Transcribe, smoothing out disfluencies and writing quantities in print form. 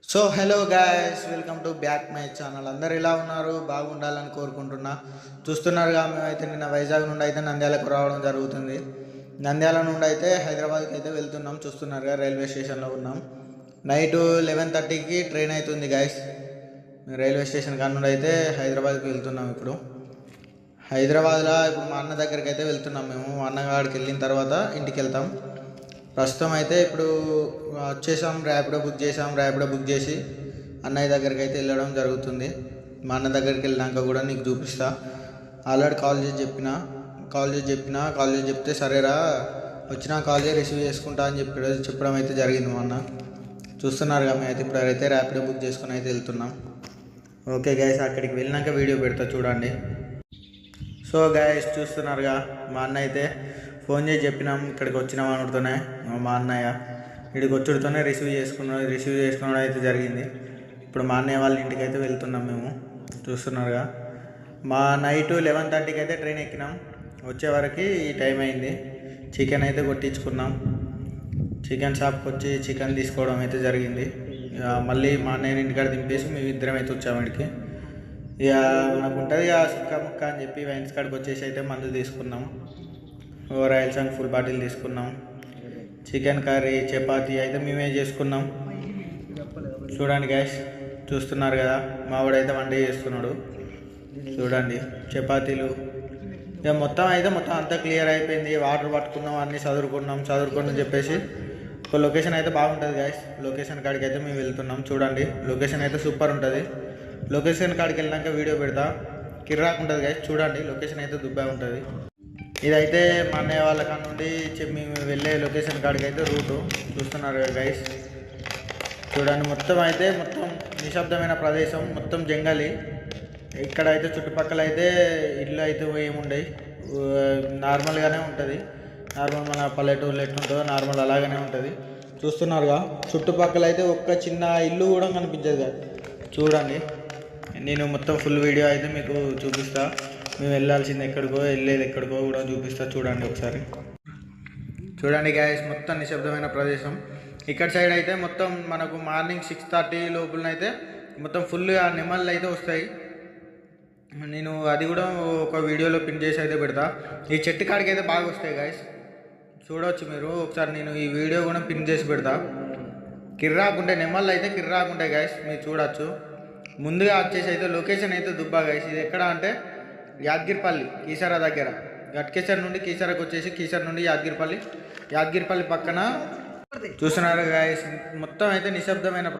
So hello guys, welcome to back my channel. అందరు ఎలా ఉన్నారు? బాగుండాలని కోరుకుంటున్నా. చూస్తున్నారుగా, మేమైతే నిన్న వైజాగ్ నుండి అయితే నంద్యాలకు రావడం జరుగుతుంది. నంద్యాల నుండి అయితే హైదరాబాద్కి అయితే వెళ్తున్నాం. చూస్తున్నారుగా, రైల్వే స్టేషన్లో ఉన్నాం. నైట్ 11:30కి ట్రైన్ అవుతుంది గాయస్. రైల్వే స్టేషన్ కాడ నుండి అయితే హైదరాబాద్కి వెళ్తున్నాం. ఇప్పుడు హైదరాబాద్లో ఇప్పుడు మా అన్న దగ్గరికి అయితే వెళ్తున్నాం. మేము మా అన్నగాడికి వెళ్ళిన తర్వాత ఇంటికి వెళ్తాం. ప్రస్తుతం అయితే ఇప్పుడు వచ్చేసాం. ర్యాపిడో బుక్ చేసి అన్నయ్య దగ్గరికి అయితే వెళ్ళడం జరుగుతుంది. మా అన్న దగ్గరికి వెళ్ళినాక కూడా నీకు చూపిస్తా. ఆల్రెడీ కాల్ చేసి చెప్తే సరేరా వచ్చినా కాల్ చేసి రిసీవ్ చేసుకుంటా అని చెప్పడం అయితే జరిగింది. మా అన్న చూస్తున్నారుగా, మేము అయితే ఇప్పుడు అయితే ర్యాపిడో బుక్ చేసుకుని అయితే వెళ్తున్నాం. ఓకే గైస్, అక్కడికి వెళ్ళినాక వీడియో పెడతా చూడండి. సో గైస్, చూస్తున్నారుగా, మా అన్న అయితే ఫోన్ చేసి చెప్పినాం ఇక్కడికి వచ్చినాం అనుడుతోనే. మా అన్నయ్య ఇక్కడికి వచ్చుడుతోనే రిసీవ్ చేసుకోవడం అయితే జరిగింది. ఇప్పుడు మా అన్నయ్య వాళ్ళ ఇంటికి అయితే వెళ్తున్నాం మేము. చూస్తున్నారుగా, మా నైట్ 11:30కి అయితే ట్రైన్ ఎక్కినాం. వచ్చే వరకు ఈ టైం అయింది. చికెన్ అయితే కొట్టించుకున్నాం. చికెన్ షాప్కి వచ్చి చికెన్ తీసుకోవడం అయితే జరిగింది. మళ్ళీ మా అన్నయ్యని ఇంటికాడ దింపేసి మేము ఇద్దరం అయితే వచ్చాము ఇంటికి. ఇక మనకు ఉంటుంది ఇక సుక్క ముక్క అని చెప్పి వైన్స్ కాడికి వచ్చేసి అయితే మందు తీసుకున్నాం. రాయల్ సంగ్ ఫుల్ బాటిల్ తీసుకున్నాం. చికెన్ కర్రీ, చపాతీ అయితే మేమే చేసుకున్నాం. చూడండి గ్యాస్, చూస్తున్నారు కదా, మావాడైతే వంట చేస్తున్నాడు. చూడండి, చపాతీలు ఇక మొత్తం అంతా క్లియర్ అయిపోయింది. వాటర్ పట్టుకున్నాం, అన్నీ చదువుకున్నాం చెప్పేసి ఒక లొకేషన్ అయితే బాగుంటుంది గ్యాస్. లొకేషన్ కాడికి అయితే మేము వెళ్తున్నాం. చూడండి, లొకేషన్ అయితే సూపర్ ఉంటుంది. లొకేషన్ కాడికి వెళ్ళినాక వీడియో పెడతా. కిర్రాక్ ఉంటుంది గ్యాస్. చూడండి, లొకేషన్ అయితే దుబ్బా ఉంటుంది. ఇదైతే మా అన్నయ్య వాళ్ళ కాడ నుండి మేము వెళ్ళే లొకేషన్ కాడికి అయితే రూటు. చూస్తున్నారు గైస్, చూడండి, మొత్తం నిశ్శబ్దమైన ప్రదేశం, మొత్తం జంగలి. ఇక్కడ అయితే చుట్టుపక్కల అయితే ఇల్లు అయితే ఏముండయి, నార్మల్గానే ఉంటుంది. నార్మల్ మన పల్లెటూరులో ఎట్లుంటుందో నార్మల్ అలాగనే ఉంటుంది. చూస్తున్నారుగా, చుట్టుపక్కల అయితే ఒక్క చిన్న ఇల్లు కూడా కనిపించదు కదా. చూడండి, నేను మొత్తం ఫుల్ వీడియో అయితే మీకు చూపిస్తా. మేము వెళ్ళాల్సింది ఎక్కడికో, వెళ్ళేది ఎక్కడికో కూడా చూపిస్తా. చూడండి ఒకసారి. చూడండి గాయస్, మొత్తం నిశ్శబ్దమైన ప్రదేశం. ఇక్కడ సైడ్ అయితే మొత్తం మనకు మార్నింగ్ 6:30 లోపలనైతే మొత్తం ఫుల్గా నెమళ్ళు అయితే వస్తాయి. నేను అది కూడా ఒక వీడియోలో పిన్ చేసి అయితే పెడతా. ఈ చెట్టు కాడికి అయితే బాగా వస్తాయి గాయస్, చూడవచ్చు మీరు ఒకసారి. నేను ఈ వీడియో కూడా పిన్ చేసి పెడతా. కిర్రాకుంటాయి నెమళ్ళు అయితే, కిర్రాకుంటాయి గాయస్, మీరు చూడవచ్చు. ముందుగా వచ్చేసి అయితే లొకేషన్ అయితే దుబ్బా గాయస్. ఇది ఎక్కడ అంటే యాదగిరిపల్లి, కీసర దగ్గర. గట్కేసర్ నుండి కీసరకు వచ్చేసి, కీసర నుండి యాదగిరిపల్లి పక్కన. చూస్తున్నారు గాయస్, మొత్తం అయితే నిశ్శబ్దమైన